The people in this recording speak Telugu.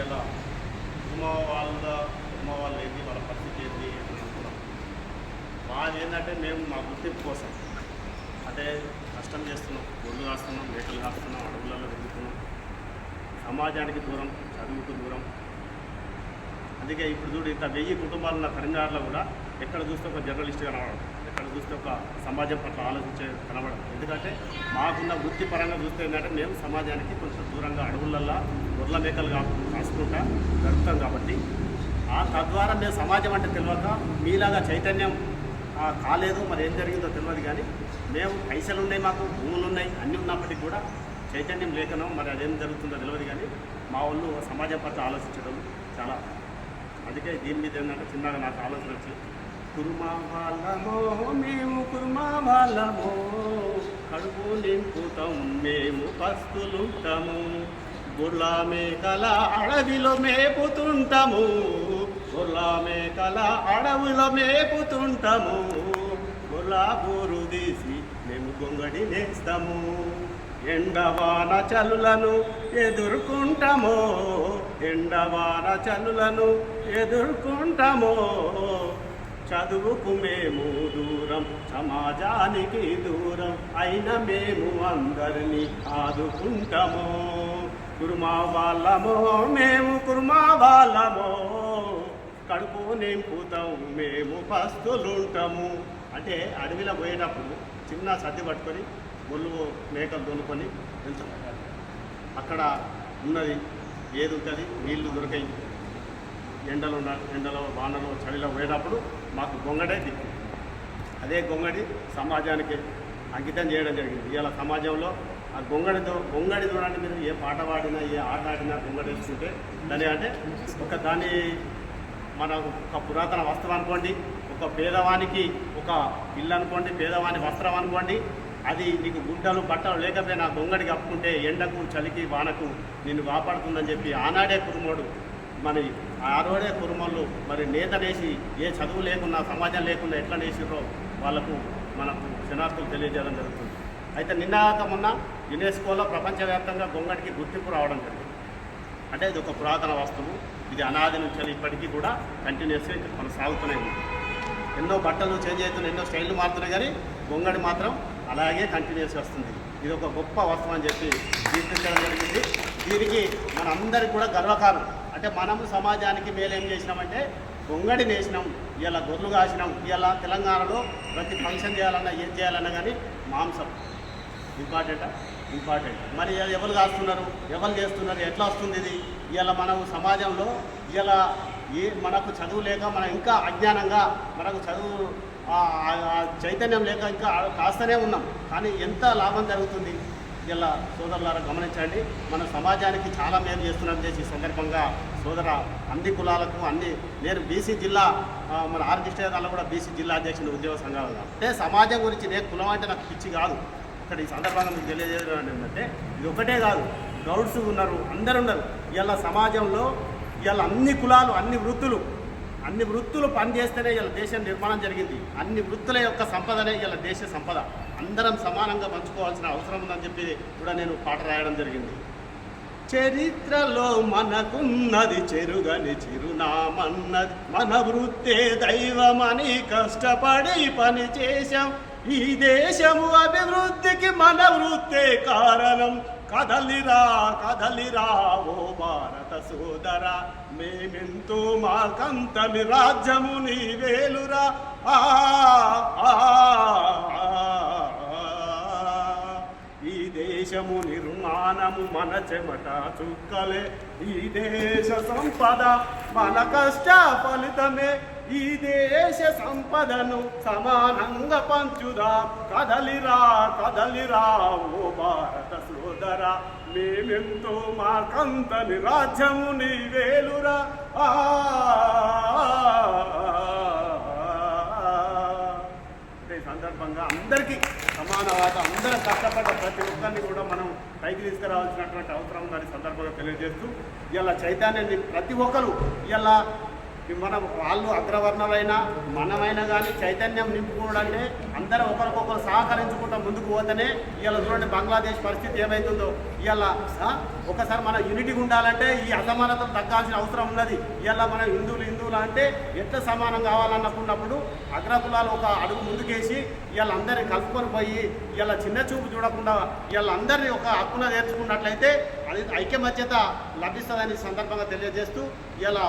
ఇలా కుటుంబ వాళ్ళు ఏంటి, వాళ్ళ పరిస్థితి ఏంటి అనుకున్నాం. మాది ఏంటంటే మేము మా గుర్తింపు కోసం అంటే కష్టం చేస్తున్నాం, గొడ్లు కాస్తున్నాం, మేకలు కాస్తున్నాం, అడవులలో తిరుగుతున్నాం, సమాజానికి దూరం, చదువుకు దూరం. అందుకే ఇప్పుడు చూడు, ఇంత 1000 కుటుంబాలు ఉన్న కరీంనగర్లో కూడా ఎక్కడ చూస్తే ఒక జర్నలిస్ట్ కనబడడం, ఎక్కడ చూస్తే ఒక సమాజం పట్ల ఆలోచించే కనబడడం. ఎందుకంటే మాకున్న వృత్తిపరంగా చూస్తే ఏంటంటే మేము సమాజానికి కొంచెం దూరంగా అడవులల్లో గొర్రెల మేకలు కాసుకుంటా గడుపుతాం. కాబట్టి తద్వారా మేము సమాజం అంటే తెలియక మీలాగా చైతన్యం కాలేదు. మరి ఏం జరిగిందో తెలియదు, కానీ మేము పైసలు ఉన్నాయి, మాకు భూములు ఉన్నాయి, అన్నీ ఉన్నప్పటికీ కూడా చైతన్యం లేకనో మరి అదేం జరుగుతుందో తెలియదు. కానీ మా వాళ్ళు సమాజం పట్ల ఆలోచించడం చాలా, అందుకే దీని మీద ఏంటంటే చిన్నగా నాకు ఆలోచన వచ్చి, కుర్మా వాళ్ళమో మేము, కుర్మా వాళ్ళమో కడుపు నింపుతాం మేము, పస్తులుంటాము, గొర్రెల మేకల అడవిలో మేపుతుంటాము, గొర్రెల మేకల అడవిలో మేపుతుంటాము, గొర్రెల బోరు తీసి మేము గొంగడి నేస్తాము, ఎండవాన చలులను ఎదుర్కొంటామో, ఎండవాన చలులను ఎదుర్కొంటామో, చదువుకు మేము దూరం, సమాజానికి దూరం, అయినా మేము అందరినీ ఆదుకుంటాము, కుర్మా వాళ్ళమో మేము, కుర్మా వాళ్ళమో కడుపు నింపుతాం మేము, పస్తులుంటాము. అంటే అడవిలో పోయేటప్పుడు చిన్న సర్ది పట్టుకొని గొల్లు మేకలు దొనుకొని వెళ్తాం. అక్కడ ఉన్నది ఏది ఉంటుంది, నీళ్లు దొరికాయి, ఎండలో వానలో చలిలో పోయేటప్పుడు మాకు గొంగడే దిక్కు. అదే గొంగడి సమాజానికి అంకితం చేయడం జరిగింది. ఇవాళ సమాజంలో ఆ గొంగడి చూడండి, మీరు ఏ పాట పాడినా ఏ ఆట ఆడినా గొంగడి వేసుకుంటే దాని అంటే దాని మన ఒక పురాతన వస్త్రం అనుకోండి, ఒక పేదవానికి ఒక ఇల్లు అనుకోండి, పేదవాని వస్త్రం అనుకోండి, అది నీకు గుడ్డలు బట్టలు లేకపోయినా గొంగడి కప్పుకుంటే ఎండకు చలికి వానకు నిన్ను కాపాడుతుందని చెప్పి ఆనాడే కురుమోడు మరి ఆరోడే కురుమలు మరి నేత నేసి ఏ చదువు లేకున్నా సమాజం లేకుండా ఎట్లా నేసిరో వాళ్ళకు మనకు శనార్థులు తెలియజేయడం జరుగుతుంది. అయితే నిన్నాక మొన్న యునెస్కోలో ప్రపంచవ్యాప్తంగా గొంగడికి గుర్తింపు రావడం జరిగింది. అంటే ఇది ఒక పురాతన వస్తువు, ఇది అనాది నుంచి ఇప్పటికీ కూడా కంటిన్యూస్గా కొనసాగుతూనే ఉంది. ఎన్నో బట్టలు చేంజ్ అవుతున్నాయి, ఎన్నో స్టైళ్ళు మారుతున్నాయి, కానీ గొంగడి మాత్రం అలాగే కంటిన్యూస్ వస్తుంది. ఇది ఒక గొప్ప వస్తువు అని చెప్పి గుర్తించడం జరిగింది. దీనికి మనందరికీ కూడా గర్వకారణం. అంటే మనము సమాజానికి మేలేం చేసినామంటే గొంగడి నేసినాం, ఇలా గొర్రెలు కాసినాం. ఇలా తెలంగాణలో ప్రతి ఫంక్షన్ చేయాలన్నా ఏం చేయాలన్నా కానీ మాంసం ఇంపార్టెంట్. మరి ఎవరు కాస్తున్నారు, ఎవరు చేస్తున్నారు, ఎట్లా వస్తుంది ఇది? ఇలా మనం సమాజంలో ఇలా మనకు చదువు లేక మనం ఇంకా అజ్ఞానంగా మనకు చదువు చైతన్యం లేక ఇంకా కాస్తూనే ఉన్నాం. కానీ ఎంత లాభం జరుగుతుంది ఇలా సోదరులారా గమనించండి. మన సమాజానికి చాలా మేలు చేస్తున్నాం చేసి సందర్భంగా సోదర అన్ని కులాలకు నేను బీసీ జిల్లా మన ఆర్కిస్ట్రాలో కూడా బీసీ జిల్లా అధ్యక్షుడు ఉద్యోగ సంఘాలుగా. అంటే సమాజం గురించి నేను కులం అంటే నాకు పిచ్చి కాదు. ఇక్కడ ఈ సందర్భంగా మీకు తెలియజేయడం ఏంటంటే ఇది ఒకటే కాదు, గౌడ్స్ ఉన్నారు, అందరు ఉన్నారు. ఇలా సమాజంలో ఇలా అన్ని కులాలు అన్ని వృత్తులు పనిచేస్తేనే ఇలా దేశం నిర్మాణం జరిగింది. అన్ని వృత్తుల యొక్క సంపదనే ఇలా దేశ సంపద. అందరం సమానంగా పంచుకోవాల్సిన అవసరం ఉందని చెప్పి కూడా నేను పాట రాయడం జరిగింది. చరిత్రలో మనకున్నది చెరుగని చిరునామన్నది, మన వృత్తే దైవమని కష్టపడి పని చేశాం. ఈ దేశము అభివృద్ధికి మన వృత్తే కారణం. కదలిరా కదలిరా ఓ భారత సోదర, మేమెంతో మాకంతని రాజ్యము నీవేలురా. ఈ దేశము నిర్మాణము మన చెమట చుక్కలే, ఈ దేశ సంపద మన కష్ట ఫలితమే. ఈ దేశ సంపదను సమానంగా పంచుదా. కదలిరా కదలిరా ఓ భారత సోదర, మేమెంతో మాకంతని రాజ్యము నీవేలురా. ఈ సందర్భంగా అందరికీ సమానవాద, అందరూ కష్టపడ్డ ప్రతి ఒక్కరిని కూడా మనం పైకి తీసుకురావాల్సినటువంటి అవసరం ఉందని సందర్భంగా తెలియజేస్తూ ఇలా చైతన్యాన్ని ప్రతి ఒక్కరు ఇలా మన వాళ్ళు అగ్రవర్ణమైనా మనమైనా కానీ చైతన్యం నింపుకోవడంటే అందరూ ఒకరికొకరు సహకరించుకుంటూ ముందుకు పోతేనే ఇవాళ చూడండి బంగ్లాదేశ్ పరిస్థితి ఏమవుతుందో. ఇవాళ ఒకసారి మన యూనిటీ ఉండాలంటే ఈ అసమానతలు తగ్గాల్సిన అవసరం ఉన్నది. ఇవాళ మన హిందువులు అంటే ఎట్లా సమానం కావాలనుకున్నప్పుడు అగ్రకులాలు ఒక అడుగు ముందుకేసి ఇవాళ అందరినీ కలుపుకొని పోయి ఇవాళ చిన్న చూపు చూడకుండా ఇవాళ అందరినీ ఒక హక్కున నేర్చుకున్నట్లయితే అది ఐక్యమత్యత లభిస్తుందని సందర్భంగా తెలియజేస్తూ ఇలా